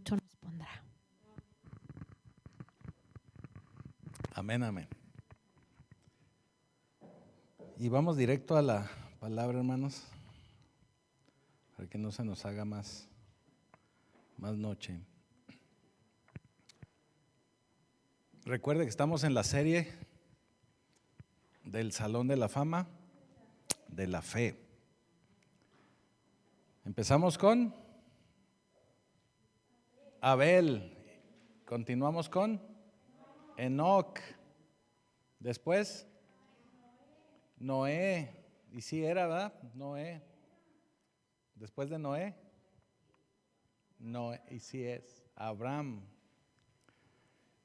mucho nos pondrá. Amén, amén. Y vamos directo a la palabra, hermanos, para que no se nos haga más noche. Recuerde que estamos en la serie del Salón de la Fama de la Fe. Empezamos con Abel, continuamos con Enoc, después Noé, y sí era, ¿verdad? Noé. Después de Noé, y sí es Abraham.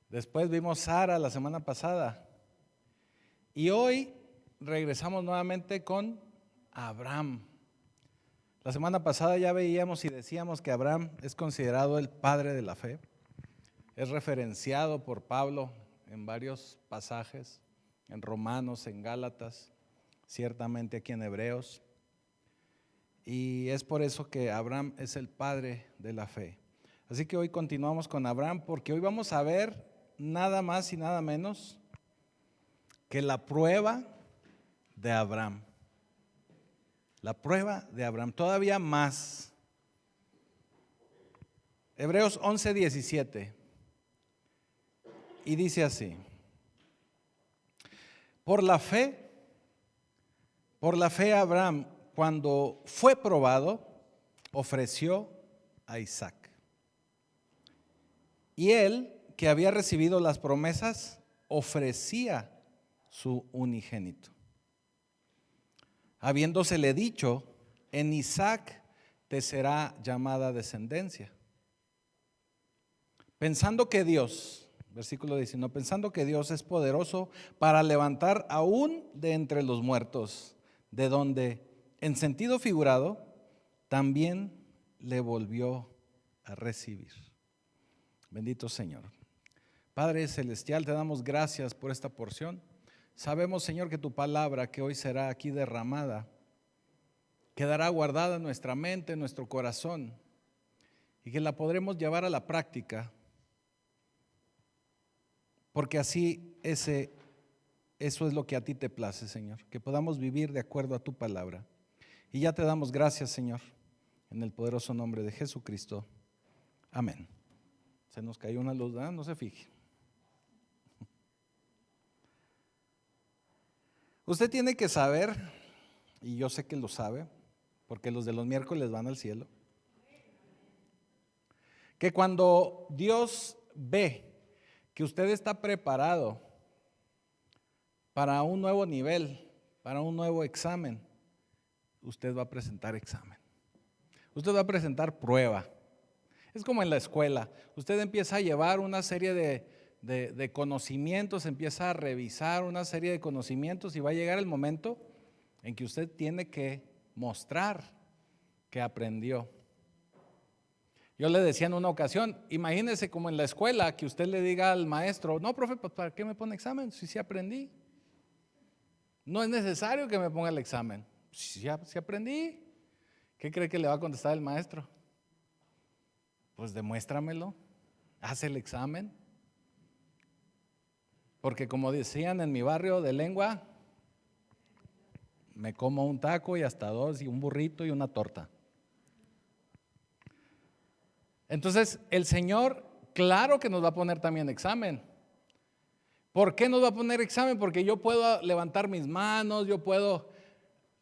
Después vimos Sara la semana pasada. Y hoy regresamos nuevamente con Abraham. La semana pasada ya veíamos y decíamos que Abraham es considerado el padre de la fe. Es referenciado por Pablo en varios pasajes, en Romanos, en Gálatas, ciertamente aquí en Hebreos. Y es por eso que Abraham es el padre de la fe. Así que hoy continuamos con Abraham, porque hoy vamos a ver nada más y nada menos que la prueba de Abraham. La prueba de Abraham, todavía más. Hebreos 11:17. Y dice así: por la fe Abraham, cuando fue probado, ofreció a Isaac. Y él, que había recibido las promesas, ofrecía su unigénito, habiéndosele dicho: en Isaac te será llamada descendencia. Pensando que Dios, versículo 19, pensando que Dios es poderoso para levantar aún de entre los muertos, de donde, en sentido figurado, también le volvió a recibir. Bendito Señor. Padre celestial, te damos gracias por esta porción. Sabemos, Señor, que tu palabra que hoy será aquí derramada quedará guardada en nuestra mente, en nuestro corazón, y que la podremos llevar a la práctica, porque así eso es lo que a ti te place, Señor, que podamos vivir de acuerdo a tu palabra. Y ya te damos gracias, Señor, en el poderoso nombre de Jesucristo. Amén. Se nos cayó una luz, ¿verdad? No se fije. Usted tiene que saber, y yo sé que lo sabe, porque los de los miércoles van al cielo, que cuando Dios ve que usted está preparado para un nuevo nivel, para un nuevo examen, usted va a presentar examen. Usted va a presentar prueba. Es como en la escuela. Usted empieza a llevar una serie de conocimientos, empieza a revisar una serie de conocimientos y va a llegar el momento en que usted tiene que mostrar que aprendió. Yo le decía en una ocasión, imagínese como en la escuela que usted le diga al maestro: no, profe, pues ¿para qué me pone examen? Si sí aprendí. No es necesario que me ponga el examen. Si aprendí. ¿Qué cree que le va a contestar el maestro? Pues demuéstramelo, haz el examen. Porque como decían en mi barrio de lengua, me como un taco y hasta dos, y un burrito y una torta. Entonces el Señor, claro que nos va a poner también examen. ¿Por qué nos va a poner examen? Porque yo puedo levantar mis manos, yo puedo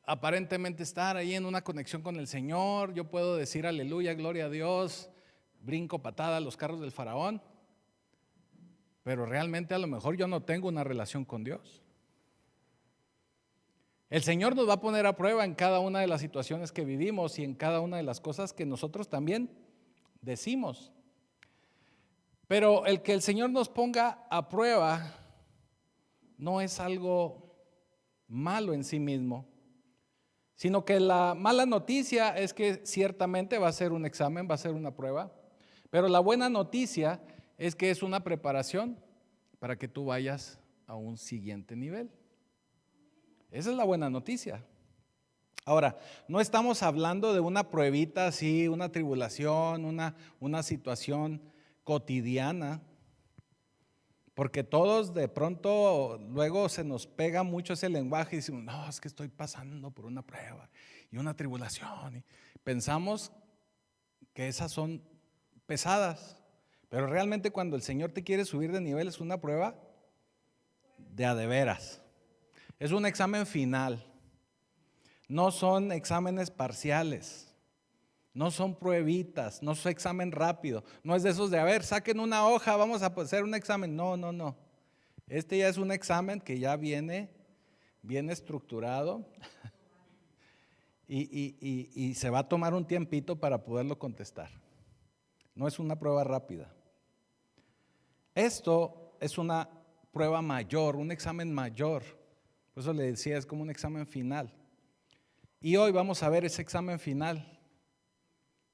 aparentemente estar ahí en una conexión con el Señor, yo puedo decir aleluya, gloria a Dios, brinco patada a los carros del faraón, pero realmente a lo mejor yo no tengo una relación con Dios. El Señor nos va a poner a prueba en cada una de las situaciones que vivimos y en cada una de las cosas que nosotros también decimos. Pero el que el Señor nos ponga a prueba no es algo malo en sí mismo, sino que la mala noticia es que ciertamente va a ser un examen, va a ser una prueba, pero la buena noticia es que es una preparación para que tú vayas a un siguiente nivel. Esa es la buena noticia. Ahora, no estamos hablando de una pruebita así, una tribulación, una situación cotidiana, porque todos de pronto luego se nos pega mucho ese lenguaje y decimos, no, es que estoy pasando por una prueba y una tribulación. Y pensamos que esas son pesadas, pero realmente cuando el Señor te quiere subir de nivel es una prueba de veras. Es un examen final. No son exámenes parciales, no son pruebitas, no es examen rápido, no es de esos de, a ver, saquen una hoja, vamos a hacer un examen. No, no, no. Este ya es un examen que ya viene bien estructurado y se va a tomar un tiempito para poderlo contestar. No es una prueba rápida. Esto es una prueba mayor, un examen mayor. Por eso le decía, es como un examen final. Y hoy vamos a ver ese examen final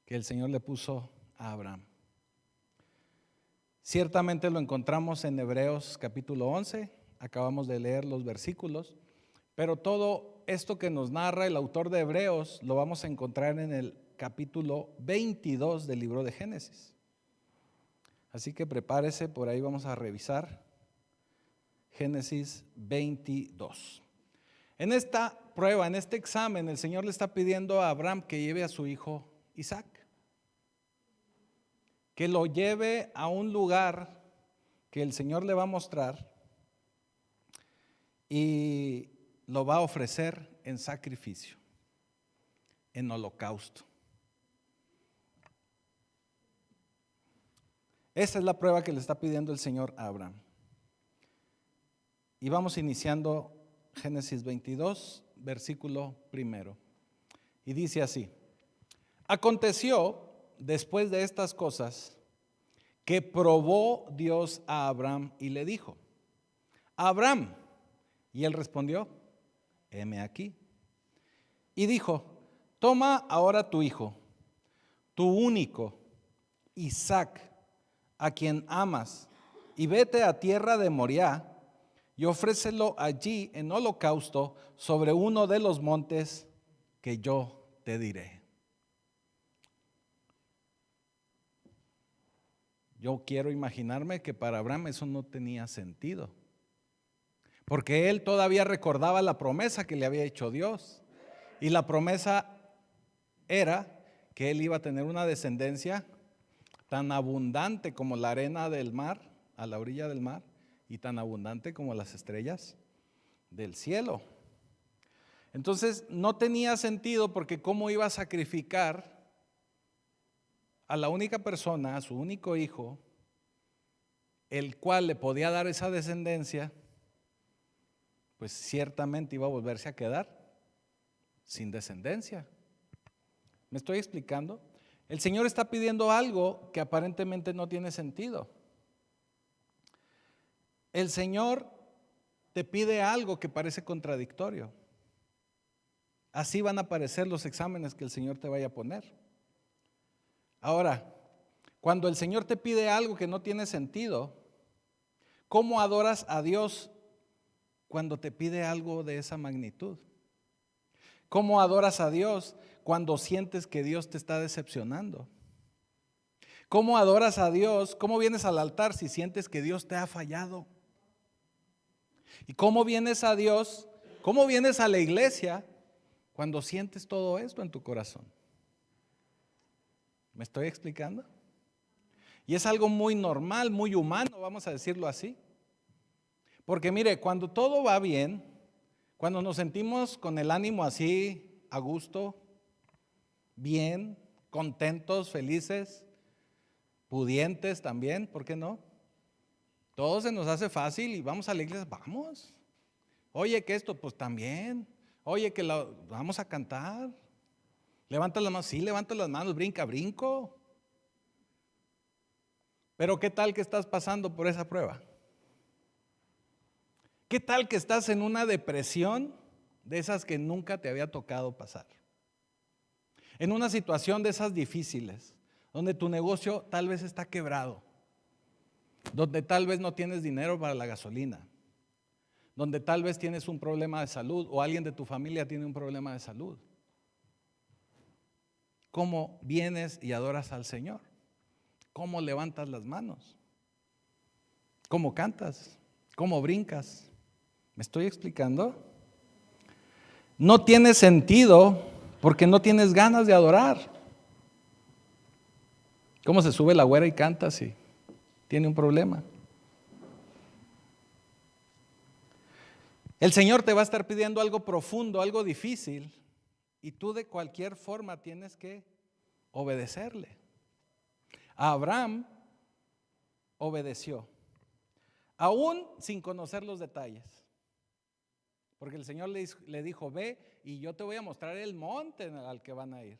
que el Señor le puso a Abraham. Ciertamente lo encontramos en Hebreos capítulo 11, acabamos de leer los versículos, pero todo esto que nos narra el autor de Hebreos lo vamos a encontrar en el capítulo 22 del libro de Génesis. Así que prepárese, por ahí vamos a revisar Génesis 22. En esta prueba, en este examen, el Señor le está pidiendo a Abraham que lleve a su hijo Isaac, que lo lleve a un lugar que el Señor le va a mostrar y lo va a ofrecer en sacrificio, en holocausto. Esa es la prueba que le está pidiendo el Señor a Abraham. Y vamos iniciando Génesis 22, versículo 1. Y dice así: aconteció después de estas cosas que probó Dios a Abraham y le dijo: Abraham. Y él respondió: heme aquí. Y dijo: toma ahora tu hijo, tu único, Isaac, a quien amas, y vete a tierra de Moriah y ofrécelo allí en holocausto sobre uno de los montes que yo te diré. Yo quiero imaginarme que para Abraham eso no tenía sentido, porque él todavía recordaba la promesa que le había hecho Dios, y la promesa era que él iba a tener una descendencia tan abundante como la arena del mar, a la orilla del mar, y tan abundante como las estrellas del cielo. Entonces no tenía sentido, porque cómo iba a sacrificar a la única persona, a su único hijo, el cual le podía dar esa descendencia, pues ciertamente iba a volverse a quedar sin descendencia. ¿Me estoy explicando? El Señor está pidiendo algo que aparentemente no tiene sentido. El Señor te pide algo que parece contradictorio. Así van a parecer los exámenes que el Señor te vaya a poner. Ahora, cuando el Señor te pide algo que no tiene sentido, ¿cómo adoras a Dios cuando te pide algo de esa magnitud? ¿Cómo adoras a Dios cuando sientes que Dios te está decepcionando? ¿Cómo adoras a Dios? ¿Cómo vienes al altar si sientes que Dios te ha fallado? ¿Y cómo vienes a Dios? ¿Cómo vienes a la iglesia cuando sientes todo esto en tu corazón? ¿Me estoy explicando? Y es algo muy normal, muy humano, vamos a decirlo así. Porque mire, cuando todo va bien, cuando nos sentimos con el ánimo así, a gusto, bien, contentos, felices, pudientes también, ¿por qué no? Todo se nos hace fácil y vamos a la iglesia, vamos. Oye, que esto, pues también. Oye, que vamos a cantar. Levanta las manos, sí, levanta las manos, brinca, brinco. Pero ¿qué tal que estás pasando por esa prueba? ¿Qué tal que estás en una depresión de esas que nunca te había tocado pasar? En una situación de esas difíciles, donde tu negocio tal vez está quebrado, donde tal vez no tienes dinero para la gasolina, donde tal vez tienes un problema de salud o alguien de tu familia tiene un problema de salud. cómo vienes y adoras al Señor, cómo levantas las manos, cómo cantas, cómo brincas. ¿Me estoy explicando? No tiene sentido porque no tienes ganas de adorar. ¿Cómo se sube la güera y canta si tiene un problema? El Señor te va a estar pidiendo algo profundo, algo difícil, y tú de cualquier forma tienes que obedecerle. Abraham obedeció, aún sin conocer los detalles, porque el Señor le dijo, ve y yo te voy a mostrar el monte al que van a ir.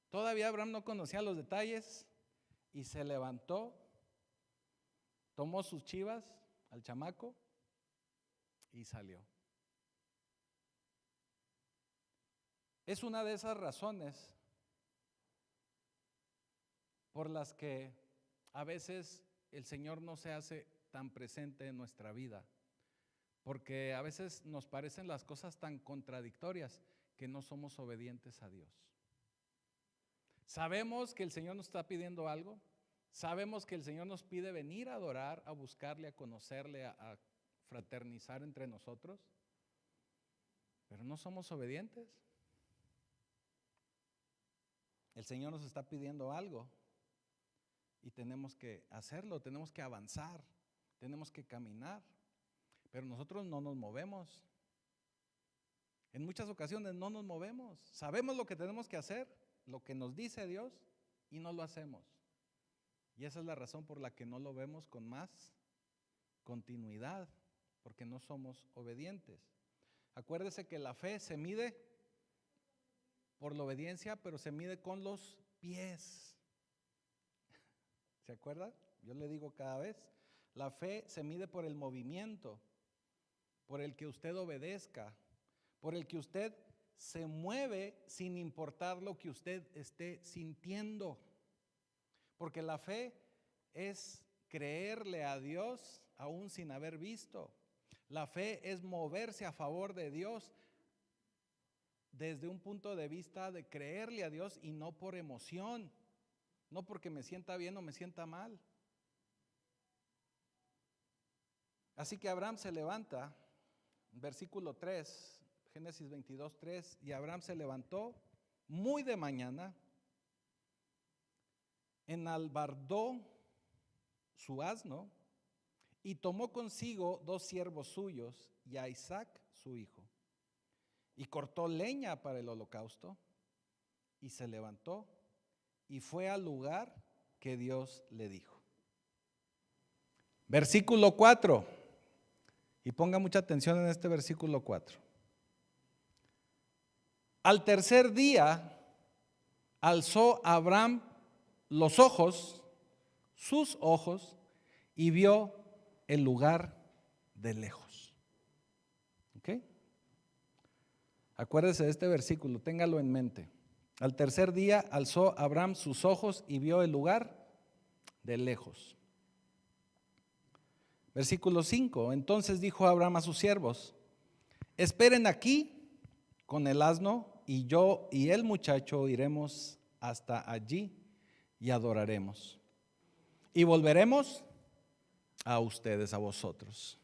Todavía Abraham no conocía los detalles y se levantó, tomó sus chivas, al chamaco, y salió. Es una de esas razones por las que a veces el Señor no se hace tan presente en nuestra vida, porque a veces nos parecen las cosas tan contradictorias que no somos obedientes a Dios. Sabemos que el Señor nos está pidiendo algo, sabemos que el Señor nos pide venir a adorar, a buscarle, a conocerle, a fraternizar entre nosotros, pero no somos obedientes. El Señor nos está pidiendo algo y tenemos que hacerlo, tenemos que avanzar, tenemos que caminar, pero nosotros no nos movemos. En muchas ocasiones no nos movemos, sabemos lo que tenemos que hacer, lo que nos dice Dios, y no lo hacemos. Y esa es la razón por la que no lo vemos con más continuidad, porque no somos obedientes. Acuérdese que la fe se mide por la obediencia, pero se mide con los pies. ¿Se acuerda? Yo le digo cada vez, la fe se mide por el movimiento, por el que usted obedezca, por el que usted se mueve sin importar lo que usted esté sintiendo. Porque la fe es creerle a Dios aún sin haber visto. La fe es moverse a favor de Dios desde un punto de vista de creerle a Dios y no por emoción, no porque me sienta bien o me sienta mal. Así que Abraham se levanta, versículo 3, Génesis 22, 3, y Abraham se levantó muy de mañana, enalbardó su asno y tomó consigo 2 siervos suyos y a Isaac su hijo, y cortó leña para el holocausto y se levantó y fue al lugar que Dios le dijo. Versículo 4, y ponga mucha atención en este versículo 4. Al tercer día alzó Abraham los ojos, sus ojos, y vio el lugar de lejos. ¿Ok? Acuérdese de este versículo, téngalo en mente. Al tercer día alzó Abraham sus ojos y vio el lugar de lejos. Versículo 5, entonces dijo Abraham a sus siervos, esperen aquí con el asno y yo y el muchacho iremos hasta allí y adoraremos. Y volveremos a ustedes, a vosotros.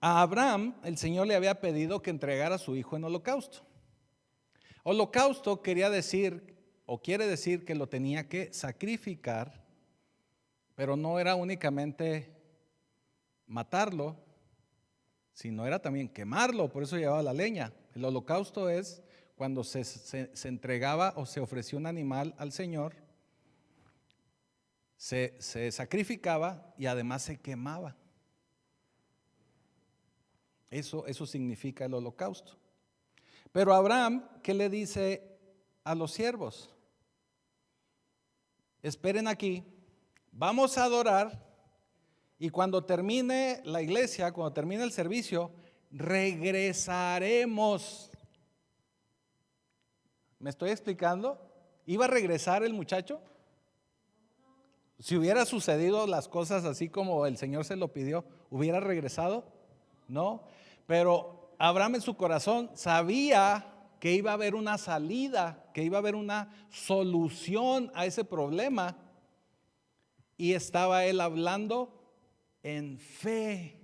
A Abraham el Señor le había pedido que entregara a su hijo en holocausto. Holocausto quería decir o quiere decir que lo tenía que sacrificar, pero no era únicamente matarlo, sino era también quemarlo, por eso llevaba la leña. El holocausto es cuando se entregaba o se ofreció un animal al Señor, se sacrificaba y además se quemaba. Eso significa el holocausto. Pero Abraham, ¿qué le dice a los siervos? Esperen aquí, vamos a adorar y cuando termine la iglesia, cuando termine el servicio, regresaremos. ¿Me estoy explicando? ¿Iba a regresar el muchacho? Si hubiera sucedido las cosas así como el Señor se lo pidió, ¿hubiera regresado? No, pero Abraham en su corazón sabía que iba a haber una salida, que iba a haber una solución a ese problema. Y estaba él hablando en fe,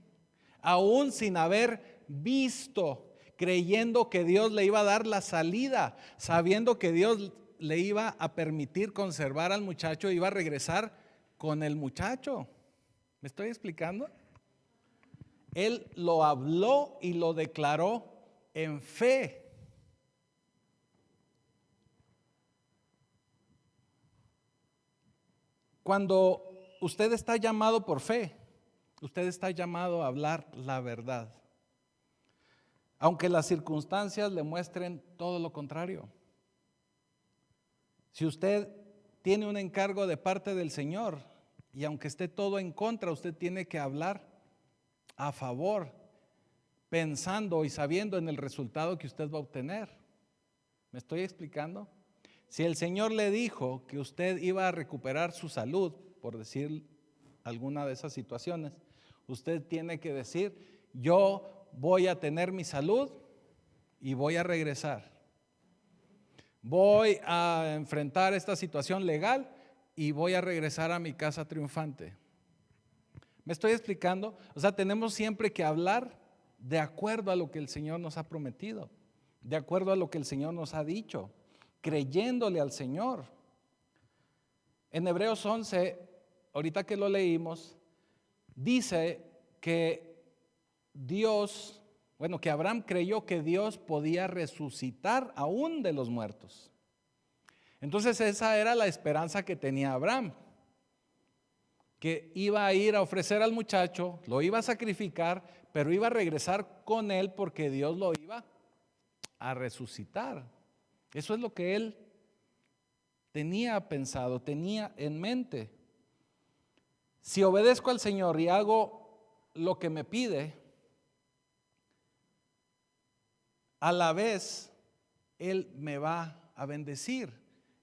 aún sin haber visto, creyendo que Dios le iba a dar la salida, sabiendo que Dios le iba a permitir conservar al muchacho, iba a regresar con el muchacho. ¿Me estoy explicando? Él lo habló y lo declaró en fe. Cuando usted está llamado por fe, usted está llamado a hablar la verdad, aunque las circunstancias le muestren todo lo contrario. Si usted tiene un encargo de parte del Señor y aunque esté todo en contra, usted tiene que hablar a favor, pensando y sabiendo en el resultado que usted va a obtener. ¿Me estoy explicando? Si el Señor le dijo que usted iba a recuperar su salud, por decir alguna de esas situaciones, usted tiene que decir: yo voy a tener mi salud y voy a regresar. Voy a enfrentar esta situación legal y voy a regresar a mi casa triunfante. ¿Me estoy explicando? O sea, tenemos siempre que hablar de acuerdo a lo que el Señor nos ha prometido, de acuerdo a lo que el Señor nos ha dicho, creyéndole al Señor. En Hebreos 11, ahorita que lo leímos, dice que que Abraham creyó que Dios podía resucitar aún de los muertos. Entonces esa era la esperanza que tenía Abraham, que iba a ir a ofrecer al muchacho, lo iba a sacrificar, pero iba a regresar con él porque Dios lo iba a resucitar. Eso es lo que él tenía pensado, tenía en mente. Si obedezco al Señor y hago lo que me pide, a la vez Él me va a bendecir,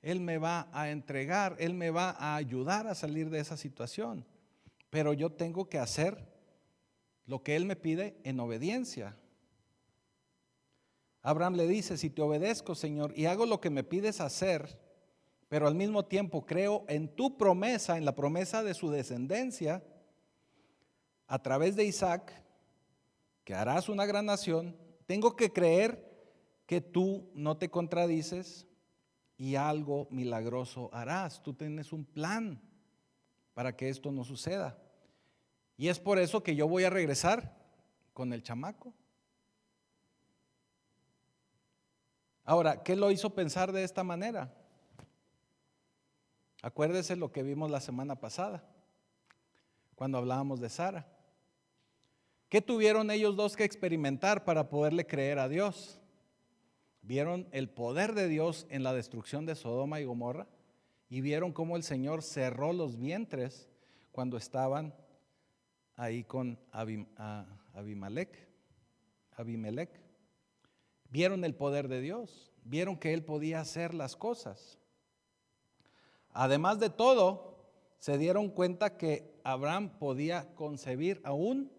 Él me va a entregar, Él me va a ayudar a salir de esa situación. Pero yo tengo que hacer lo que Él me pide en obediencia. Abraham le dice: si te obedezco, Señor, y hago lo que me pides hacer, pero al mismo tiempo creo en tu promesa, en la promesa de su descendencia, a través de Isaac, que harás una gran nación, tengo que creer que tú no te contradices y algo milagroso harás. Tú tienes un plan para que esto no suceda. Y es por eso que yo voy a regresar con el chamaco. Ahora, ¿qué lo hizo pensar de esta manera? Acuérdese lo que vimos la semana pasada, cuando hablábamos de Sara. ¿Qué tuvieron ellos dos que experimentar para poderle creer a Dios? Vieron el poder de Dios en la destrucción de Sodoma y Gomorra y vieron cómo el Señor cerró los vientres cuando estaban ahí con Abimelech. Vieron el poder de Dios, vieron que Él podía hacer las cosas. Además de todo, se dieron cuenta que Abraham podía concebir aún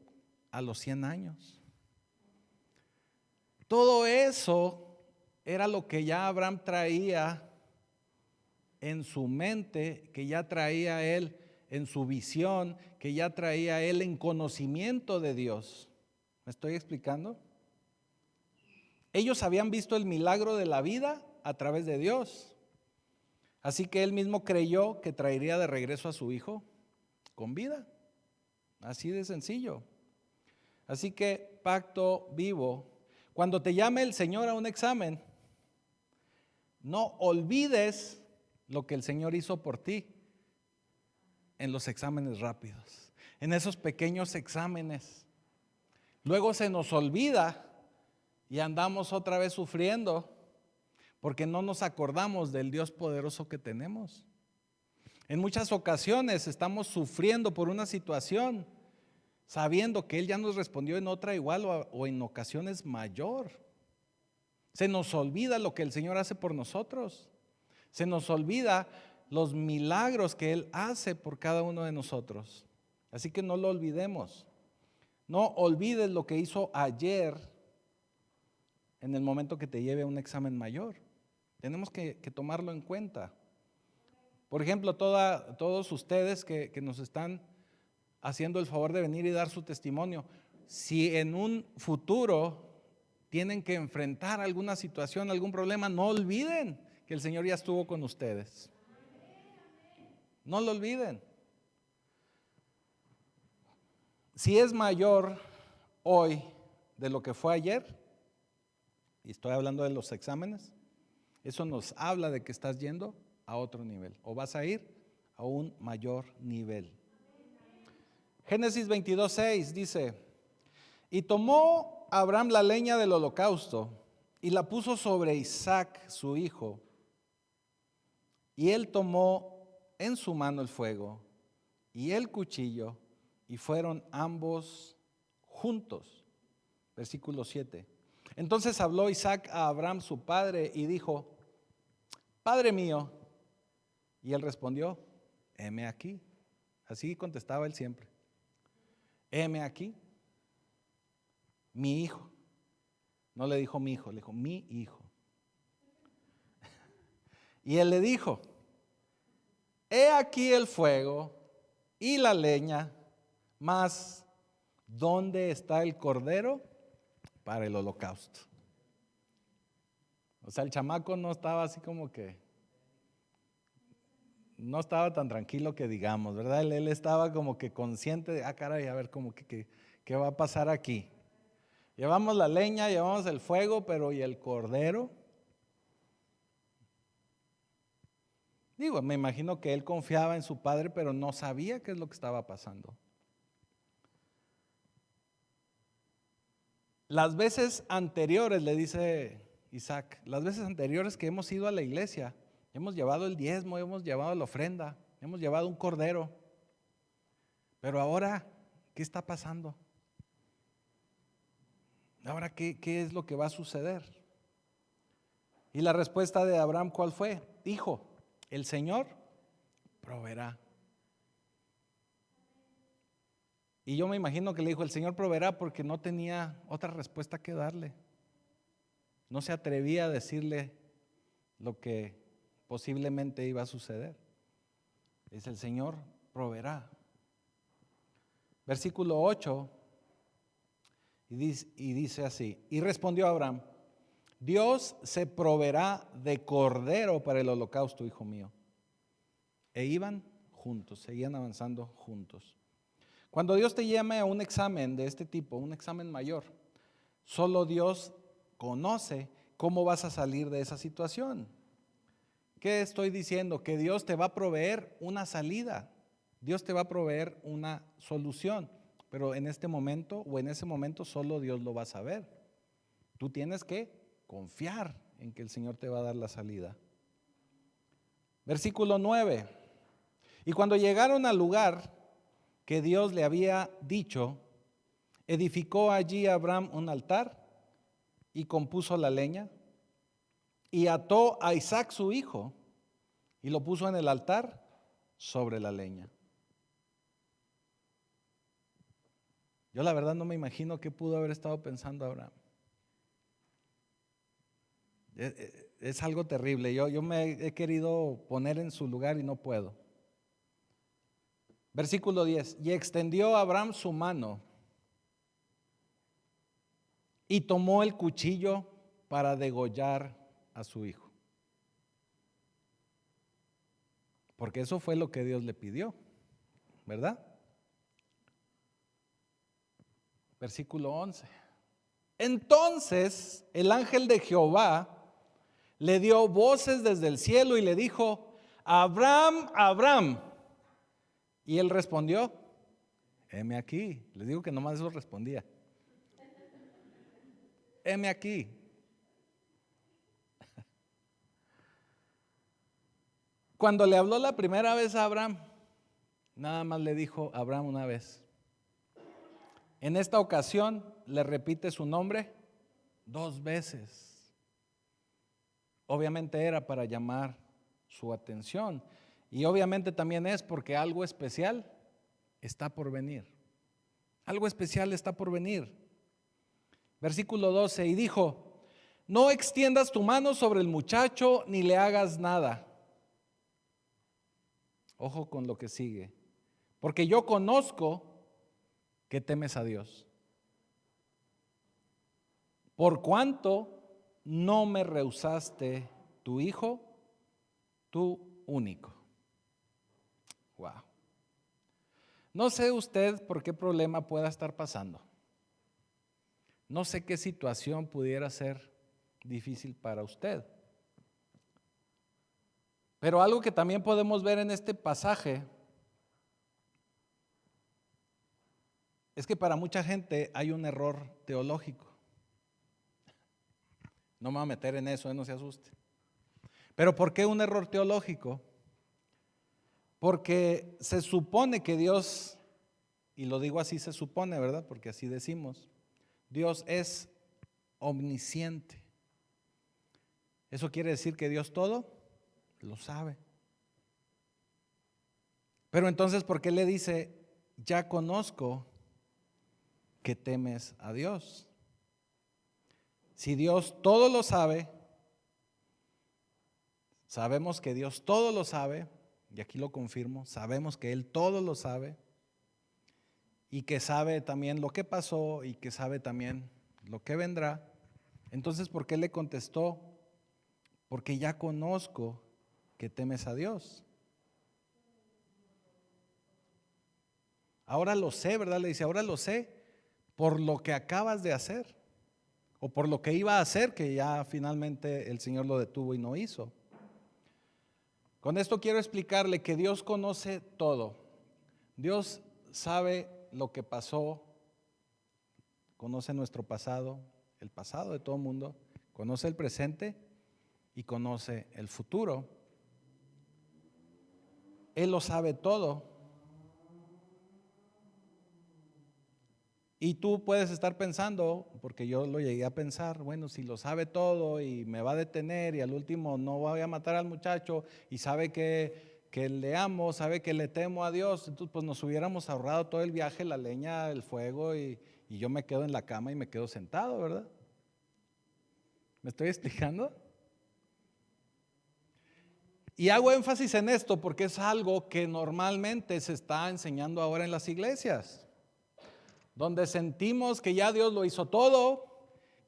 a los 100 años. Todo eso era lo que ya Abraham traía en su mente, que ya traía él en su visión, que ya traía él en conocimiento de Dios. ¿Me estoy explicando? Ellos habían visto el milagro de la vida a través de Dios. Así que él mismo creyó que traería de regreso a su hijo con vida. Así de sencillo. Así que pacto vivo. Cuando te llame el Señor a un examen, no olvides lo que el Señor hizo por ti en los exámenes rápidos, en esos pequeños exámenes. Luego se nos olvida y andamos otra vez sufriendo porque no nos acordamos del Dios poderoso que tenemos. En muchas ocasiones estamos sufriendo por una situación, sabiendo que Él ya nos respondió en otra igual o en ocasiones mayor. Se nos olvida lo que el Señor hace por nosotros. Se nos olvida los milagros que Él hace por cada uno de nosotros. Así que no lo olvidemos. No olvides lo que hizo ayer en el momento que te lleve a un examen mayor. Tenemos que tomarlo en cuenta. Por ejemplo, todos ustedes que nos están haciendo el favor de venir y dar su testimonio, si en un futuro tienen que enfrentar alguna situación, algún problema, no olviden que el Señor ya estuvo con ustedes. No lo olviden. Si es mayor hoy de lo que fue ayer, y estoy hablando de los exámenes, eso nos habla de que estás yendo a otro nivel o vas a ir a un mayor nivel. Génesis 22:6 dice: y tomó Abraham la leña del holocausto y la puso sobre Isaac su hijo, y él tomó en su mano el fuego y el cuchillo, y fueron ambos juntos. Versículo 7. Entonces habló Isaac a Abraham su padre y dijo: Padre mío. Y él respondió: heme aquí. Así contestaba él siempre: heme aquí, mi hijo. No le dijo mi hijo, le dijo mi hijo. Y él le dijo: he aquí el fuego y la leña, mas ¿dónde está el cordero para el holocausto? O sea, el chamaco no estaba así como que, no estaba tan tranquilo que digamos, ¿verdad? Él estaba como que consciente de, caray, a ver como que ¿qué va a pasar aquí? Llevamos la leña, llevamos el fuego, pero ¿y el cordero? Digo, me imagino que él confiaba en su padre, pero no sabía qué es lo que estaba pasando. Las veces anteriores, le dice Isaac, las veces anteriores que hemos ido a la iglesia, hemos llevado el diezmo, hemos llevado la ofrenda, hemos llevado un cordero. Pero ahora, ¿qué está pasando? Ahora, ¿qué es lo que va a suceder? Y la respuesta de Abraham, ¿cuál fue? Dijo: el Señor proveerá. Y yo me imagino que le dijo: el Señor proveerá, porque no tenía otra respuesta que darle. No se atrevía a decirle lo que posiblemente iba a suceder. Dice: el Señor proveerá. Versículo 8, y dice así: y respondió Abraham: Dios se proveerá de cordero para el holocausto, hijo mío. E iban juntos, seguían avanzando juntos. Cuando Dios te llame a un examen de este tipo, un examen mayor, solo Dios conoce cómo vas a salir de esa situación. ¿Qué estoy diciendo? Que Dios te va a proveer una salida, Dios te va a proveer una solución, pero en este momento o en ese momento solo Dios lo va a saber. Tú tienes que confiar en que el Señor te va a dar la salida. Versículo 9. Y cuando llegaron al lugar que Dios le había dicho, edificó allí Abraham un altar y compuso la leña y ató a Isaac su hijo y lo puso en el altar sobre la leña. Yo la verdad no me imagino qué pudo haber estado pensando Abraham. Es algo terrible. Yo me he querido poner en su lugar y no puedo. Versículo 10. Y extendió Abraham su mano y tomó el cuchillo para degollar a su hijo. Porque eso fue lo que Dios le pidió, ¿verdad? Versículo 11. Entonces el ángel de Jehová le dio voces desde el cielo y le dijo: Abraham, Abraham. Y él respondió: heme aquí. Les digo que nomás eso respondía. Heme aquí. Cuando le habló la primera vez a Abraham, nada más le dijo Abraham una vez. En esta ocasión le repite su nombre 2 veces. Obviamente era para llamar su atención. Y obviamente también es porque algo especial está por venir. Algo especial está por venir. Versículo 12, y dijo: no extiendas tu mano sobre el muchacho ni le hagas nada. Ojo con lo que sigue. Porque yo conozco que temes a Dios. Por cuanto no me rehusaste tu hijo, tu único. Wow. No sé usted por qué problema pueda estar pasando. No sé qué situación pudiera ser difícil para usted. Pero algo que también podemos ver en este pasaje es que para mucha gente hay un error teológico. No me voy a meter en eso, no se asuste. Pero ¿por qué un error teológico? Porque se supone que Dios, y lo digo así se supone, ¿verdad? Porque así decimos, Dios es omnisciente. Eso quiere decir que Dios todo lo sabe. Pero entonces, ¿por qué le dice, ya conozco que temes a Dios? Si Dios todo lo sabe, sabemos que Dios todo lo sabe, y aquí lo confirmo, sabemos que Él todo lo sabe, y que sabe también lo que pasó, y que sabe también lo que vendrá. Entonces, ¿por qué le contestó? Porque ya conozco que temes a Dios. Ahora lo sé, ¿verdad? Le dice, ahora lo sé por lo que acabas de hacer, o por lo que iba a hacer, que ya finalmente el Señor lo detuvo y no hizo. Con esto quiero explicarle que Dios conoce todo. Dios sabe lo que pasó, conoce nuestro pasado, el pasado de todo el mundo, conoce el presente y conoce el futuro. Él lo sabe todo. Y tú puedes estar pensando, porque yo lo llegué a pensar, bueno, si lo sabe todo y me va a detener y al último no voy a matar al muchacho y sabe que le amo, sabe que le temo a Dios, entonces pues nos hubiéramos ahorrado todo el viaje, la leña, el fuego y yo me quedo en la cama y me quedo sentado, ¿verdad? ¿Me estoy explicando? Y hago énfasis en esto porque es algo que normalmente se está enseñando ahora en las iglesias, donde sentimos que ya Dios lo hizo todo,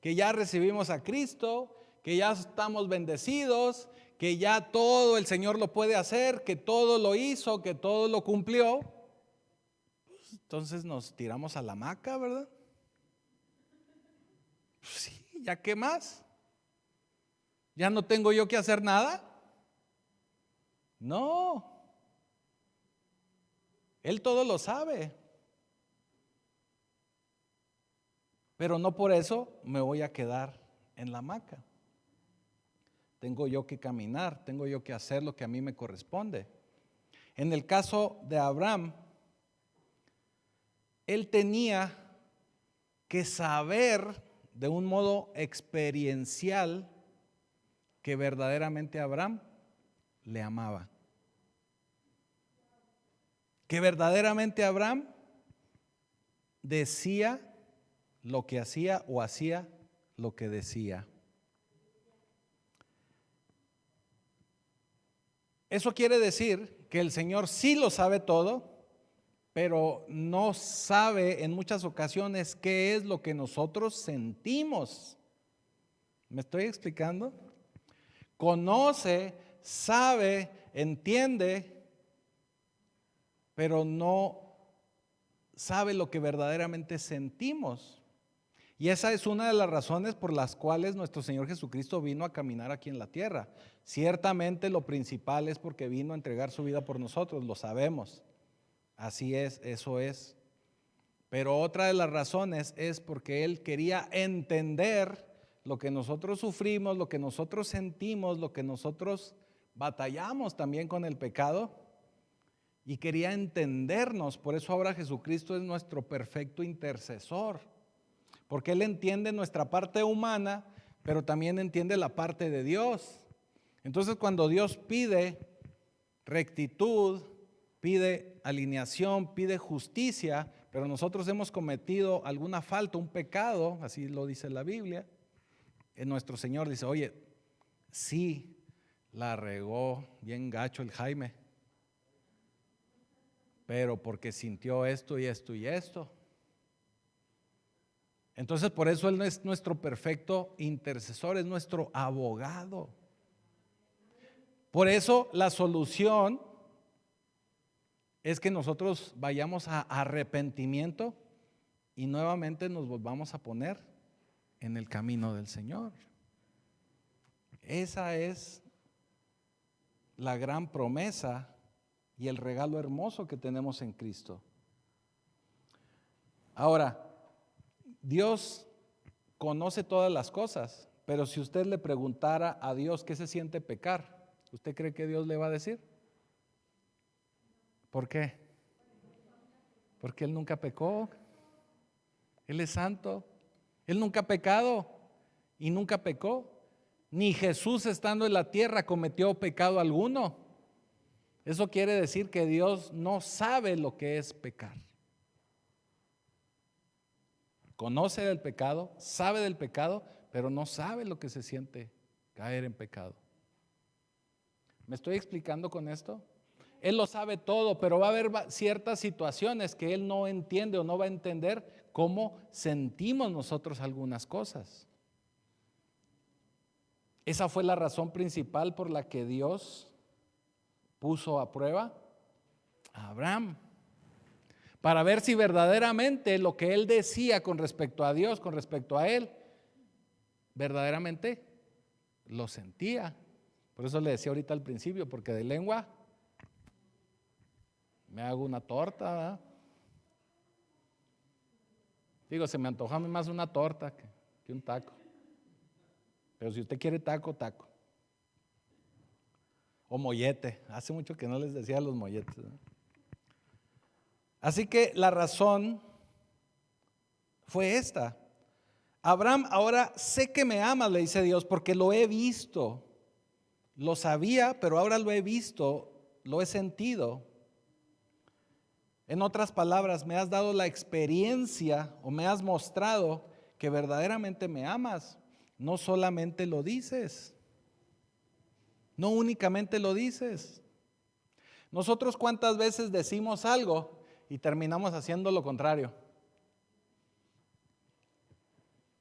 que ya recibimos a Cristo, que ya estamos bendecidos, que ya todo el Señor lo puede hacer, que todo lo hizo, que todo lo cumplió. Pues entonces nos tiramos a la hamaca, ¿verdad? Pues sí, ¿ya qué más? ¿Ya no tengo yo que hacer nada? No, Él todo lo sabe. Pero no por eso me voy a quedar en la hamaca. Tengo yo que caminar, tengo yo que hacer lo que a mí me corresponde. En el caso de Abraham, él tenía que saber de un modo experiencial que verdaderamente Abraham le amaba. Que verdaderamente Abraham decía lo que hacía o hacía lo que decía. Eso quiere decir que el Señor sí lo sabe todo, pero no sabe en muchas ocasiones qué es lo que nosotros sentimos. ¿Me estoy explicando? Conoce, sabe, entiende, pero no sabe lo que verdaderamente sentimos. Y esa es una de las razones por las cuales nuestro Señor Jesucristo vino a caminar aquí en la tierra. Ciertamente lo principal es porque vino a entregar su vida por nosotros, lo sabemos. Así es, eso es. Pero otra de las razones es porque Él quería entender lo que nosotros sufrimos, lo que nosotros sentimos, lo que nosotros batallamos también con el pecado. Y quería entendernos, por eso ahora Jesucristo es nuestro perfecto intercesor. Porque Él entiende nuestra parte humana, pero también entiende la parte de Dios. Entonces cuando Dios pide rectitud, pide alineación, pide justicia, pero nosotros hemos cometido alguna falta, un pecado, así lo dice la Biblia, nuestro Señor dice, oye, sí, la regó bien gacho el Jaime, pero porque sintió esto y esto y esto. Entonces por eso Él es nuestro perfecto intercesor, es nuestro abogado. Por eso la solución es que nosotros vayamos a arrepentimiento y nuevamente nos volvamos a poner en el camino del Señor. Esa es la gran promesa y el regalo hermoso que tenemos en Cristo. Ahora, Dios conoce todas las cosas, pero si usted le preguntara a Dios qué se siente pecar, ¿usted cree que Dios le va a decir? ¿Por qué? Porque Él nunca pecó. Él es santo. Él nunca ha pecado y nunca pecó. Ni Jesús estando en la tierra cometió pecado alguno. Eso quiere decir que Dios no sabe lo que es pecar. Conoce del pecado, sabe del pecado, pero no sabe lo que se siente caer en pecado. ¿Me estoy explicando con esto? Él lo sabe todo, pero va a haber ciertas situaciones que Él no entiende o no va a entender cómo sentimos nosotros algunas cosas. Esa fue la razón principal por la que Dios puso a prueba a Abraham, para ver si verdaderamente lo que él decía con respecto a Dios, con respecto a él, verdaderamente lo sentía. Por eso le decía ahorita al principio, porque de lengua me hago una torta, ¿verdad? Digo, se me antoja a mí más una torta que un taco. Pero si usted quiere taco, taco. O mollete. Hace mucho que no les decía los molletes, ¿no? Así que la razón fue esta. Abraham, ahora sé que me amas, le dice Dios, porque lo he visto. Lo sabía, pero ahora lo he visto, lo he sentido. En otras palabras, me has dado la experiencia o me has mostrado que verdaderamente me amas. No solamente lo dices, no únicamente lo dices. Nosotros cuántas veces decimos algo y terminamos haciendo lo contrario.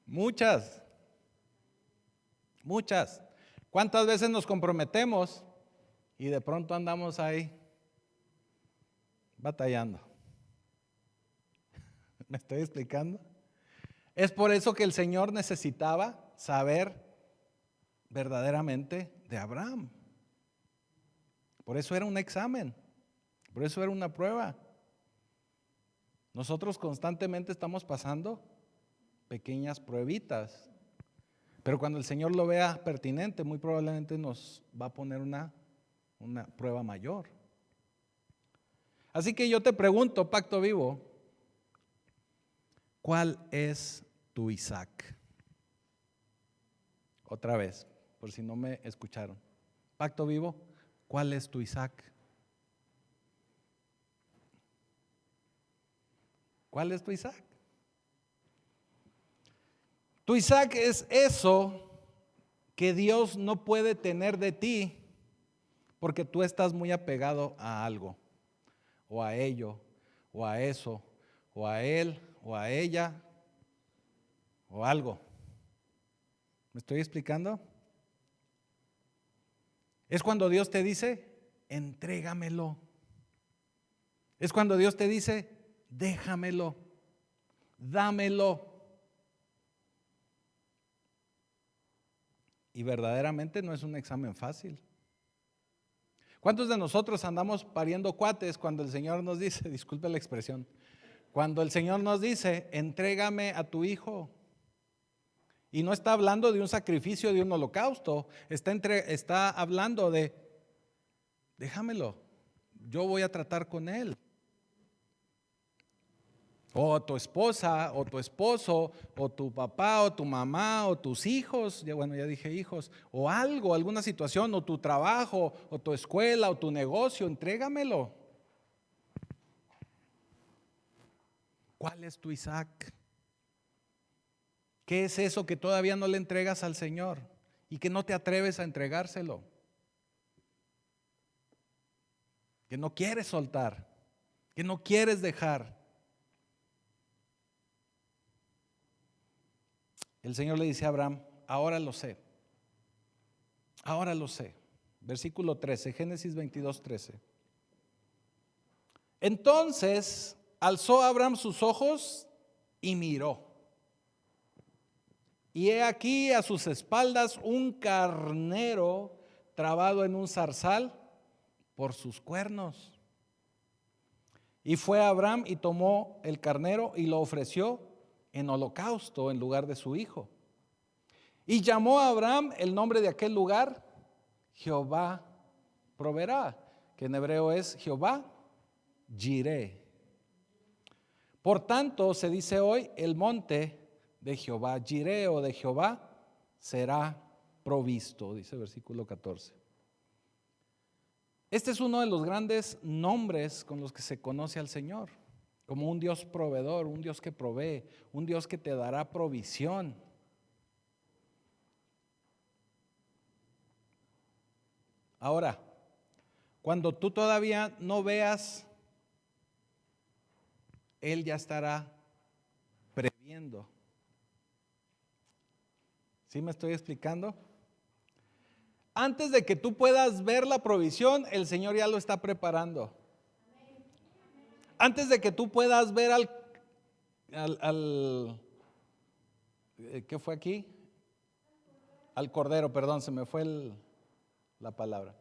Muchas. ¿Cuántas veces nos comprometemos y de pronto andamos ahí batallando? ¿Me estoy explicando? Es por eso que el Señor necesitaba saber verdaderamente de Abraham. Por eso era un examen, por eso era una prueba. Nosotros constantemente estamos pasando pequeñas pruebitas, pero cuando el Señor lo vea pertinente, muy probablemente nos va a poner una prueba mayor. Así que yo te pregunto, Pacto Vivo, ¿cuál es tu Isaac? Otra vez, por si no me escucharon. Pacto Vivo, ¿cuál es tu Isaac? ¿Cuál es tu Isaac? Tu Isaac es eso que Dios no puede tener de ti porque tú estás muy apegado a algo, o a ello, o a eso, o a él, o a ella, o algo. ¿Me estoy explicando? Es cuando Dios te dice, entrégamelo. Es cuando Dios te dice, déjamelo, dámelo. Y verdaderamente no es un examen fácil. ¿Cuántos de nosotros andamos pariendo cuates cuando el Señor nos dice, disculpe la expresión, cuando el Señor nos dice, entrégame a tu hijo? Y no está hablando de un sacrificio, de un holocausto, está hablando de, déjamelo, yo voy a tratar con él. O tu esposa, o tu esposo, o tu papá, o tu mamá, o tus hijos, ya dije hijos, o algo, alguna situación, o tu trabajo, o tu escuela, o tu negocio, entrégamelo. ¿Cuál es tu Isaac? ¿Qué es eso que todavía no le entregas al Señor y que no te atreves a entregárselo? Que no quieres soltar, que no quieres dejar. El Señor le dice a Abraham, ahora lo sé, ahora lo sé. Versículo 13, Génesis 22, 13. Entonces alzó Abraham sus ojos y miró. Y he aquí a sus espaldas un carnero trabado en un zarzal por sus cuernos. Y fue Abraham y tomó el carnero y lo ofreció en holocausto en lugar de su hijo. Y llamó a Abraham el nombre de aquel lugar, Jehová proveerá, que en hebreo es Jehová Jireh. Por tanto, se dice hoy, el monte de Jehová Jireh o de Jehová será provisto, dice versículo 14. Este es uno de los grandes nombres con los que se conoce al Señor, como un Dios proveedor, un Dios que provee, un Dios que te dará provisión. Ahora, cuando tú todavía no veas, Él ya estará previendo. ¿Sí me estoy explicando? Antes de que tú puedas ver la provisión, el Señor ya lo está preparando. Antes de que tú puedas ver ¿qué fue aquí? Al cordero, perdón, se me fue la palabra.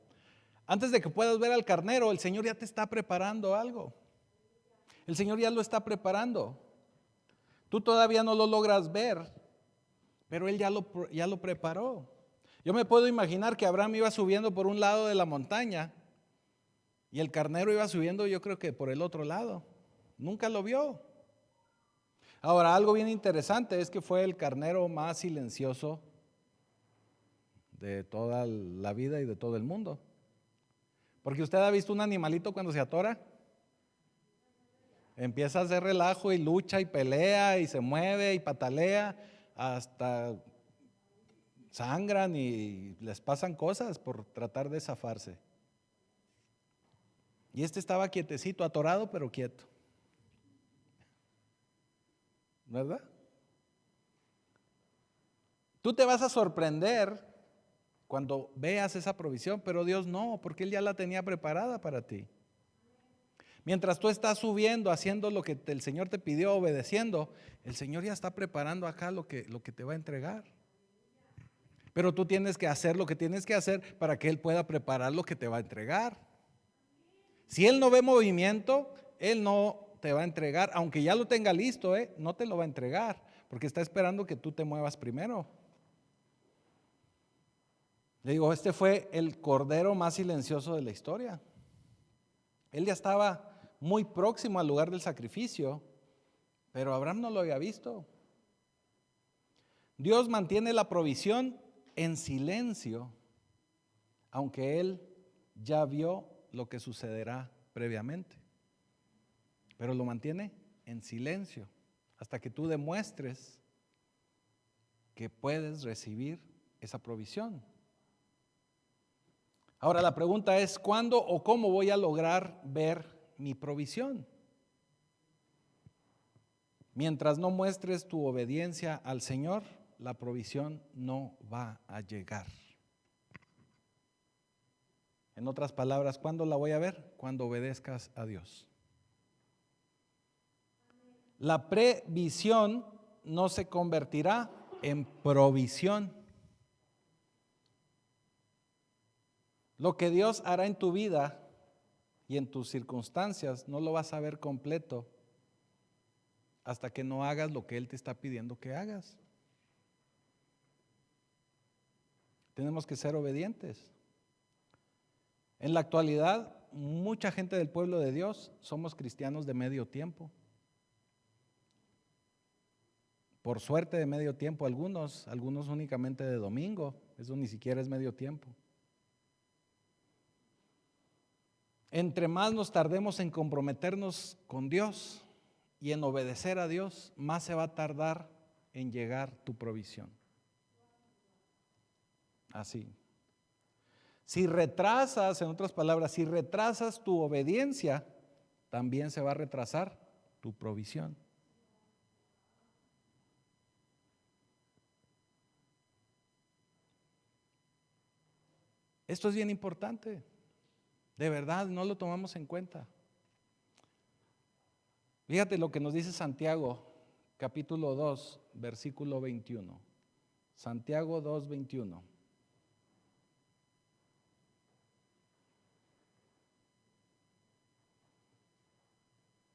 Antes de que puedas ver al carnero, el Señor ya te está preparando algo. El Señor ya lo está preparando. Tú todavía no lo logras ver, pero Él ya lo preparó. Yo me puedo imaginar que Abraham iba subiendo por un lado de la montaña y el carnero iba subiendo, yo creo que por el otro lado. Nunca lo vio. Ahora, algo bien interesante es que fue el carnero más silencioso de toda la vida y de todo el mundo. Porque usted ha visto un animalito cuando se atora. Empieza a hacer relajo y lucha y pelea y se mueve y patalea hasta sangran y les pasan cosas por tratar de zafarse. Y este estaba quietecito, atorado pero quieto. ¿Verdad? Tú te vas a sorprender cuando veas esa provisión, pero Dios no, porque Él ya la tenía preparada para ti. Mientras tú estás subiendo, haciendo lo que el Señor te pidió, obedeciendo, el Señor ya está preparando acá lo que te va a entregar. Pero tú tienes que hacer lo que tienes que hacer para que Él pueda preparar lo que te va a entregar. Si Él no ve movimiento, Él no te va a entregar, aunque ya lo tenga listo, no te lo va a entregar, porque está esperando que tú te muevas primero. Le digo, este fue el cordero más silencioso de la historia. Él ya estaba muy próximo al lugar del sacrificio, pero Abraham no lo había visto. Dios mantiene la provisión en silencio, aunque Él ya vio lo que sucederá previamente. Pero lo mantiene en silencio hasta que tú demuestres que puedes recibir esa provisión. Ahora la pregunta es, ¿cuándo o cómo voy a lograr ver mi provisión? Mientras no muestres tu obediencia al Señor, la provisión no va a llegar. En otras palabras, ¿cuándo la voy a ver? Cuando obedezcas a Dios. La previsión no se convertirá en provisión. Lo que Dios hará en tu vida y en tus circunstancias no lo vas a ver completo hasta que no hagas lo que Él te está pidiendo que hagas. Tenemos que ser obedientes. En la actualidad, mucha gente del pueblo de Dios somos cristianos de medio tiempo. Por suerte de medio tiempo algunos únicamente de domingo, eso ni siquiera es medio tiempo. Entre más nos tardemos en comprometernos con Dios y en obedecer a Dios, más se va a tardar en llegar tu provisión. Así. Si retrasas, en otras palabras, si retrasas tu obediencia, también se va a retrasar tu provisión. Esto es bien importante. De verdad, no lo tomamos en cuenta. Fíjate lo que nos dice Santiago, capítulo 2, versículo 21. Santiago 2, 21.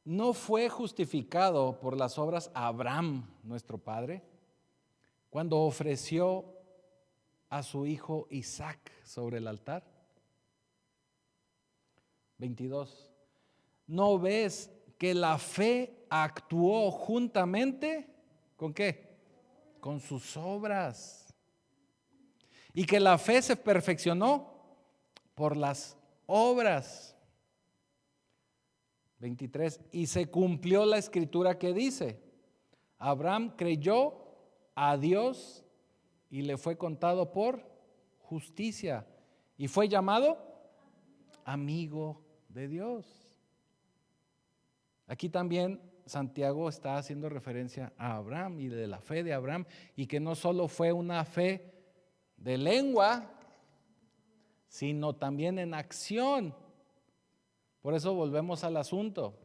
¿No fue justificado por las obras Abraham, nuestro padre, cuando ofreció a su hijo Isaac sobre el altar? 22. ¿No ves que la fe actuó juntamente con qué? Con sus obras. Y que la fe se perfeccionó por las obras. 23. Y se cumplió la escritura que dice: Abraham creyó a Dios y le fue contado por justicia y fue llamado amigo de Dios. Aquí también Santiago está haciendo referencia a Abraham y de la fe de Abraham, y que no solo fue una fe de lengua, sino también en acción. Por eso volvemos al asunto.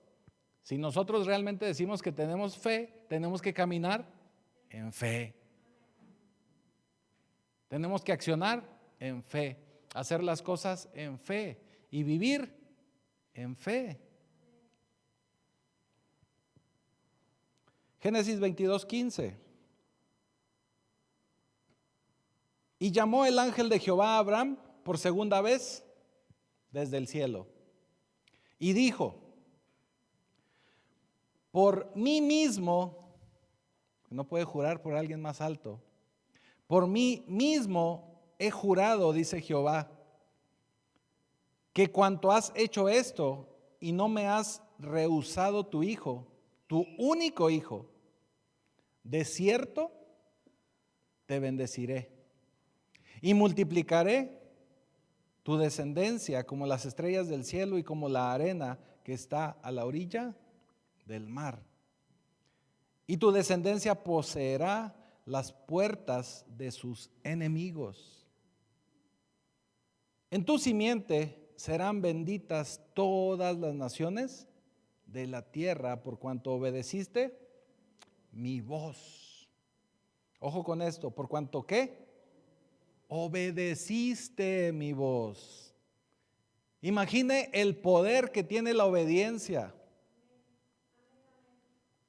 Si nosotros realmente decimos que tenemos fe, tenemos que caminar en fe. Tenemos que accionar en fe, hacer las cosas en fe y vivir en fe. Génesis 22:15. Y llamó el ángel de Jehová a Abraham por segunda vez desde el cielo. Y dijo: por mí mismo, no puede jurar por alguien más alto, por mí mismo he jurado, dice Jehová, que cuanto has hecho esto y no me has rehusado tu hijo, tu único hijo, de cierto te bendeciré y multiplicaré tu descendencia como las estrellas del cielo y como la arena que está a la orilla del mar. Y tu descendencia poseerá las puertas de sus enemigos. En tu simiente serán benditas todas las naciones de la tierra, por cuanto obedeciste mi voz. Ojo con esto, ¿por cuanto qué? Obedeciste mi voz. Imagine el poder que tiene la obediencia.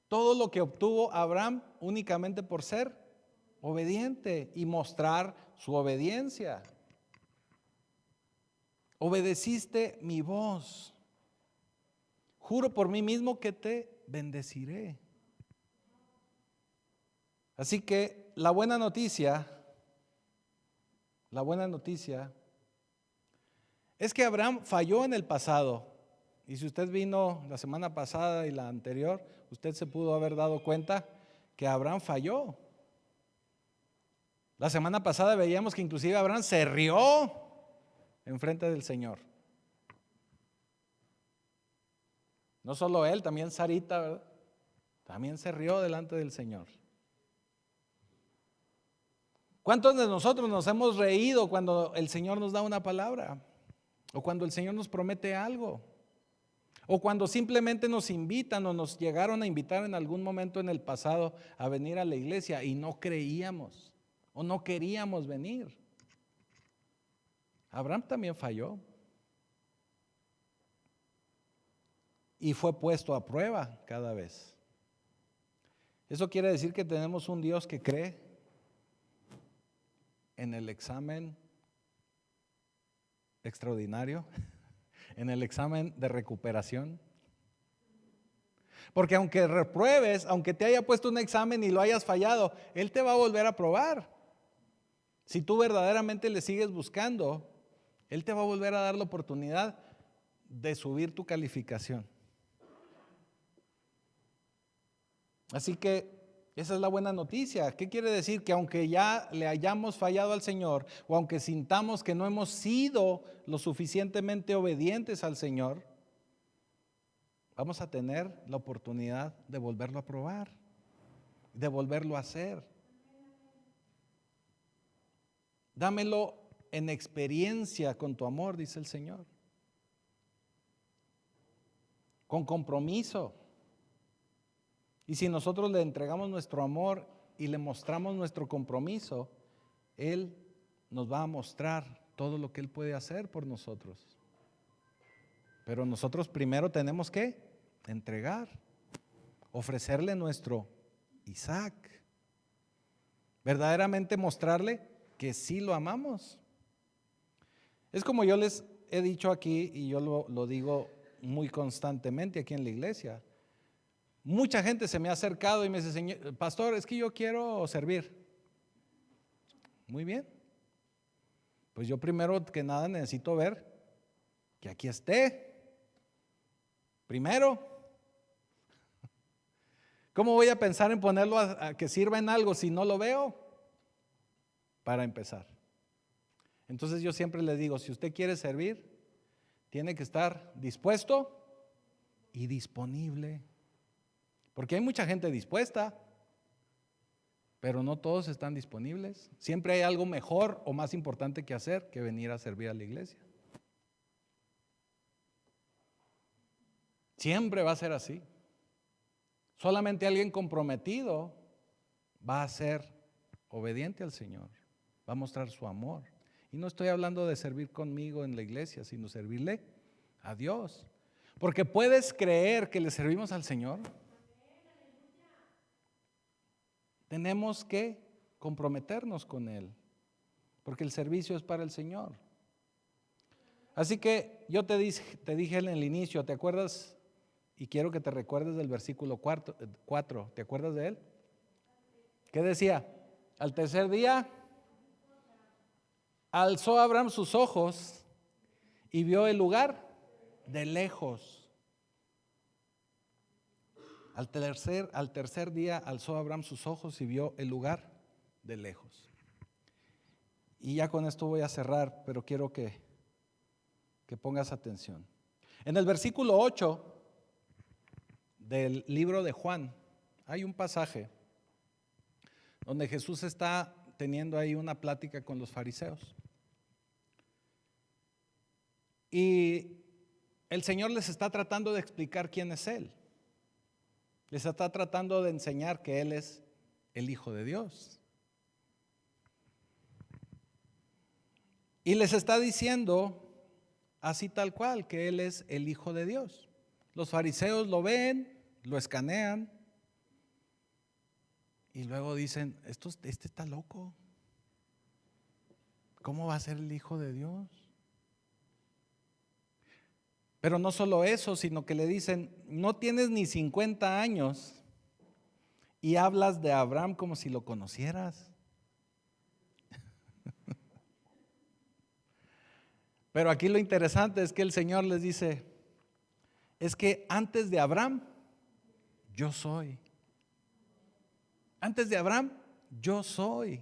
Todo lo que obtuvo Abraham únicamente por ser obediente y mostrar su obediencia. Obedeciste mi voz. Juro por mí mismo que te bendeciré. Así que la buena noticia es que Abraham falló en el pasado. Y si usted vino la semana pasada y la anterior, usted se pudo haber dado cuenta que Abraham falló. La semana pasada veíamos que inclusive Abraham se rió en frente del Señor. No solo él, también Sarita, ¿verdad? También se rió delante del Señor. ¿Cuántos de nosotros nos hemos reído cuando el Señor nos da una palabra? O cuando el Señor nos promete algo. O cuando simplemente nos invitan o nos llegaron a invitar en algún momento en el pasado a venir a la iglesia y no creíamos o no queríamos venir. Abraham también falló y fue puesto a prueba cada vez. Eso quiere decir que tenemos un Dios que cree en el examen extraordinario, en el examen de recuperación. Porque aunque repruebes, aunque te haya puesto un examen y lo hayas fallado, Él te va a volver a probar. Si tú verdaderamente le sigues buscando, Él te va a volver a dar la oportunidad de subir tu calificación. Así que Esa es la buena noticia. ¿Qué quiere decir? Que aunque ya le hayamos fallado al Señor, o aunque sintamos que no hemos sido lo suficientemente obedientes al Señor, vamos a tener la oportunidad de volverlo a probar, de volverlo a hacer. Dámelo en experiencia con tu amor, dice el Señor. Con compromiso. Y si nosotros le entregamos nuestro amor y le mostramos nuestro compromiso, Él nos va a mostrar todo lo que Él puede hacer por nosotros. Pero nosotros primero tenemos que entregar, ofrecerle nuestro Isaac, verdaderamente mostrarle que sí lo amamos. Es como yo les he dicho aquí, y yo lo digo muy constantemente aquí en la iglesia. Mucha gente se me ha acercado y me dice: Señor, pastor, es que yo quiero servir. Muy bien. Pues yo primero que nada necesito ver que aquí esté. Primero. ¿Cómo voy a pensar en ponerlo a que sirva en algo si no lo veo? Para empezar. Entonces yo siempre le digo, si usted quiere servir, tiene que estar dispuesto y disponible. Porque hay mucha gente dispuesta, pero no todos están disponibles. Siempre hay algo mejor o más importante que hacer que venir a servir a la iglesia. Siempre va a ser así. Solamente alguien comprometido va a ser obediente al Señor, va a mostrar su amor. Y no estoy hablando de servir conmigo en la iglesia, sino servirle a Dios. Porque puedes creer que le servimos al Señor. Tenemos que comprometernos con Él, porque el servicio es para el Señor. Así que yo te dije en el inicio, ¿te acuerdas? Y quiero que te recuerdes del versículo 4. ¿Te acuerdas de él? ¿Qué decía? Al tercer día alzó Abraham sus ojos y vio el lugar de lejos. Al tercer día alzó Abraham sus ojos y vio el lugar de lejos. Y ya con esto voy a cerrar, pero quiero que pongas atención. En el versículo 8 del libro de Juan hay un pasaje donde Jesús está teniendo ahí una plática con los fariseos. Y el Señor les está tratando de explicar quién es Él. Les está tratando de enseñar que Él es el Hijo de Dios. Y les está diciendo así tal cual que Él es el Hijo de Dios. Los fariseos lo ven, lo escanean y luego dicen: este está loco. ¿Cómo va a ser el Hijo de Dios? Pero no solo eso, sino que le dicen: no tienes ni 50 años y hablas de Abraham como si lo conocieras. Pero aquí lo interesante es que el Señor les dice: es que antes de Abraham, yo soy. Antes de Abraham, yo soy.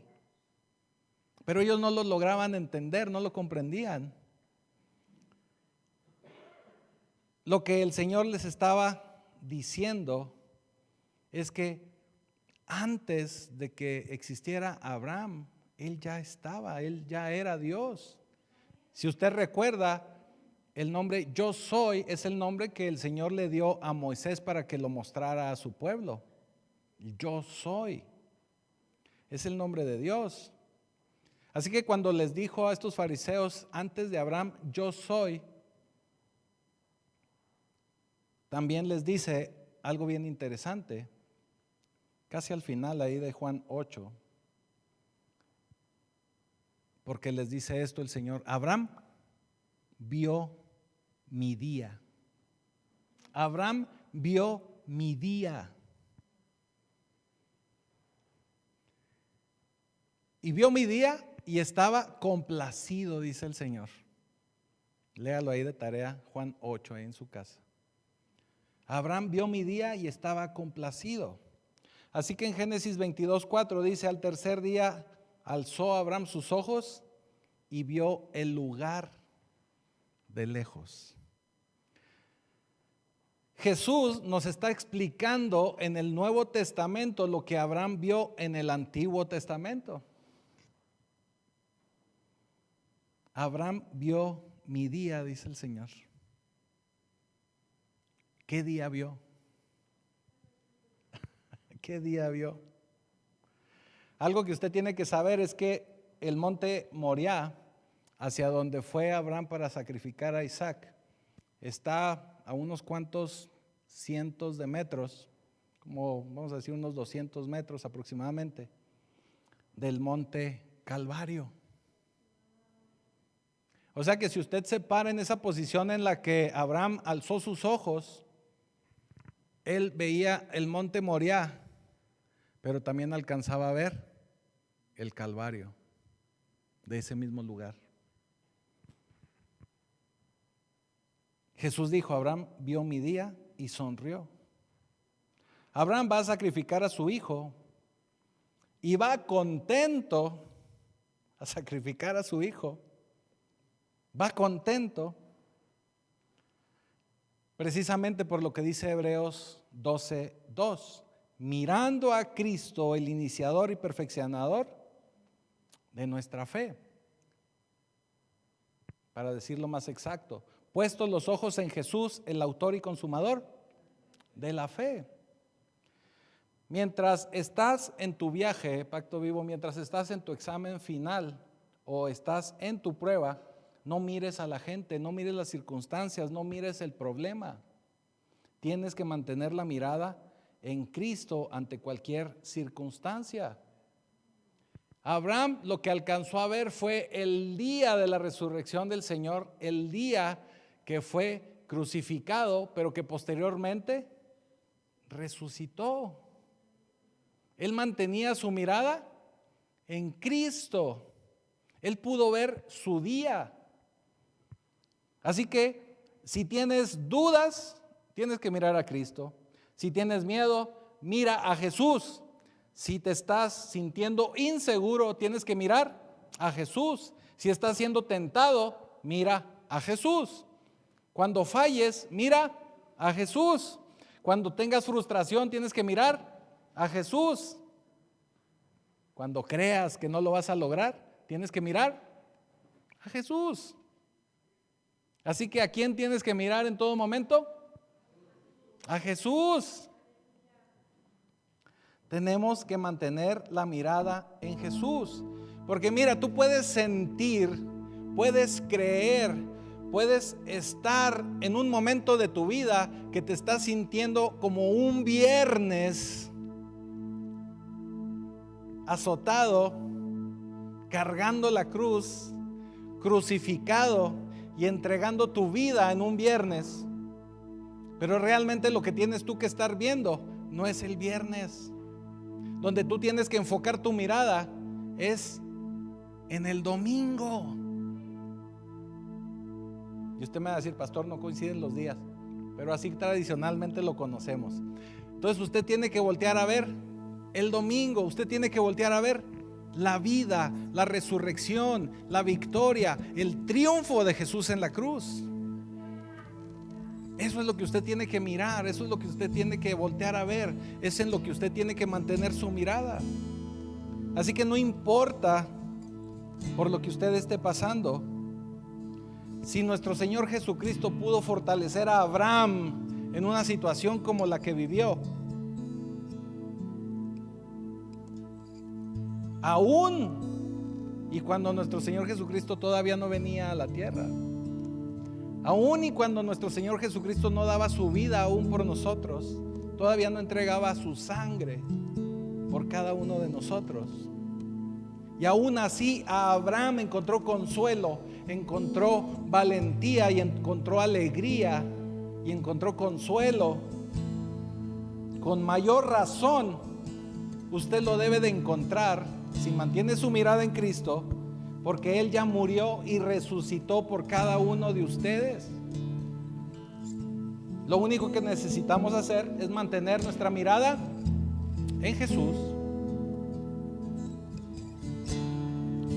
Pero ellos no lo lograban entender, no lo comprendían. Lo que el Señor les estaba diciendo es que antes de que existiera Abraham, Él ya estaba, Él ya era Dios. Si usted recuerda, el nombre yo soy es el nombre que el Señor le dio a Moisés para que lo mostrara a su pueblo. Yo soy. Es el nombre de Dios. Así que cuando les dijo a estos fariseos, antes de Abraham, yo soy, también les dice algo bien interesante, casi al final ahí de Juan 8, porque les dice esto el Señor: Abraham vio mi día. Abraham vio mi día. Y vio mi día y estaba complacido, dice el Señor. Léalo ahí de tarea, Juan 8, ahí en su casa. Abraham vio mi día y estaba complacido. Así que en Génesis 22:4 dice: al tercer día alzó Abraham sus ojos y vio el lugar de lejos. Jesús nos está explicando en el Nuevo Testamento lo que Abraham vio en el Antiguo Testamento. Abraham vio mi día, dice el Señor. ¿Qué día vio? ¿Qué día vio? Algo que usted tiene que saber es que el monte Moriah, hacia donde fue Abraham para sacrificar a Isaac, está a unos cuantos cientos de metros, como vamos a decir unos 200 metros aproximadamente, del monte Calvario. O sea que si usted se para en esa posición en la que Abraham alzó sus ojos, él veía el monte Moriah, pero también alcanzaba a ver el Calvario de ese mismo lugar. Jesús dijo: Abraham vio mi día y sonrió. Abraham va a sacrificar a su hijo y va contento a sacrificar a su hijo. Va contento precisamente por lo que dice Hebreos 12:2, mirando a Cristo, el iniciador y perfeccionador de nuestra fe. Para decirlo más exacto, puestos los ojos en Jesús, el autor y consumador de la fe. Mientras estás en tu viaje, Pacto Vivo, mientras estás en tu examen final o estás en tu prueba, no mires a la gente, no mires las circunstancias, no mires el problema. Tienes que mantener la mirada en Cristo ante cualquier circunstancia. Abraham lo que alcanzó a ver fue el día de la resurrección del Señor, el día que fue crucificado, pero que posteriormente resucitó. Él mantenía su mirada en Cristo. Él pudo ver su día. Así que si tienes dudas, tienes que mirar a Cristo. Si tienes miedo, mira a Jesús. Si te estás sintiendo inseguro, tienes que mirar a Jesús. Si estás siendo tentado, mira a Jesús. Cuando falles, mira a Jesús. Cuando tengas frustración, tienes que mirar a Jesús. Cuando creas que no lo vas a lograr, tienes que mirar a Jesús. Así que ¿a quién tienes que mirar en todo momento? A Jesús. Tenemos que mantener la mirada en Jesús. Porque mira, tú puedes sentir, puedes creer, puedes estar en un momento de tu vida que te estás sintiendo como un viernes azotado, cargando la cruz, crucificado y entregando tu vida en un viernes. Pero realmente lo que tienes tú que estar viendo no es el viernes. Donde tú tienes que enfocar tu mirada es en el domingo. Y usted me va a decir: pastor, no coinciden los días, pero así tradicionalmente lo conocemos. Entonces usted tiene que voltear a ver el domingo. Usted tiene que voltear a ver la vida, la resurrección, la victoria, el triunfo de Jesús en la cruz. Eso es lo que usted tiene que mirar, eso es lo que usted tiene que voltear a ver, es en lo que usted tiene que mantener su mirada. Así que no importa por lo que usted esté pasando, si nuestro Señor Jesucristo pudo fortalecer a Abraham en una situación como la que vivió, aún y cuando nuestro Señor Jesucristo todavía no venía a la tierra, aún y cuando nuestro Señor Jesucristo no daba su vida aún por nosotros, todavía no entregaba su sangre por cada uno de nosotros. Y aún así Abraham encontró consuelo, encontró valentía y encontró alegría y encontró consuelo. Con mayor razón usted lo debe de encontrar si mantiene su mirada en Cristo, porque Él ya murió y resucitó por cada uno de ustedes. Lo único que necesitamos hacer es mantener nuestra mirada en Jesús,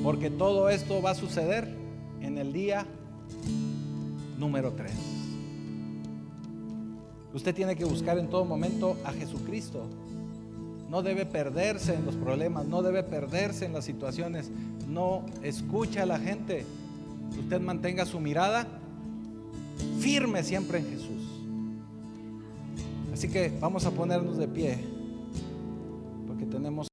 porque todo esto va a suceder en el día número 3. Usted tiene que buscar en todo momento a Jesucristo. No debe perderse en los problemas, no debe perderse en las situaciones, no escucha a la gente. Usted mantenga su mirada firme siempre en Jesús. Así que vamos a ponernos de pie, porque tenemos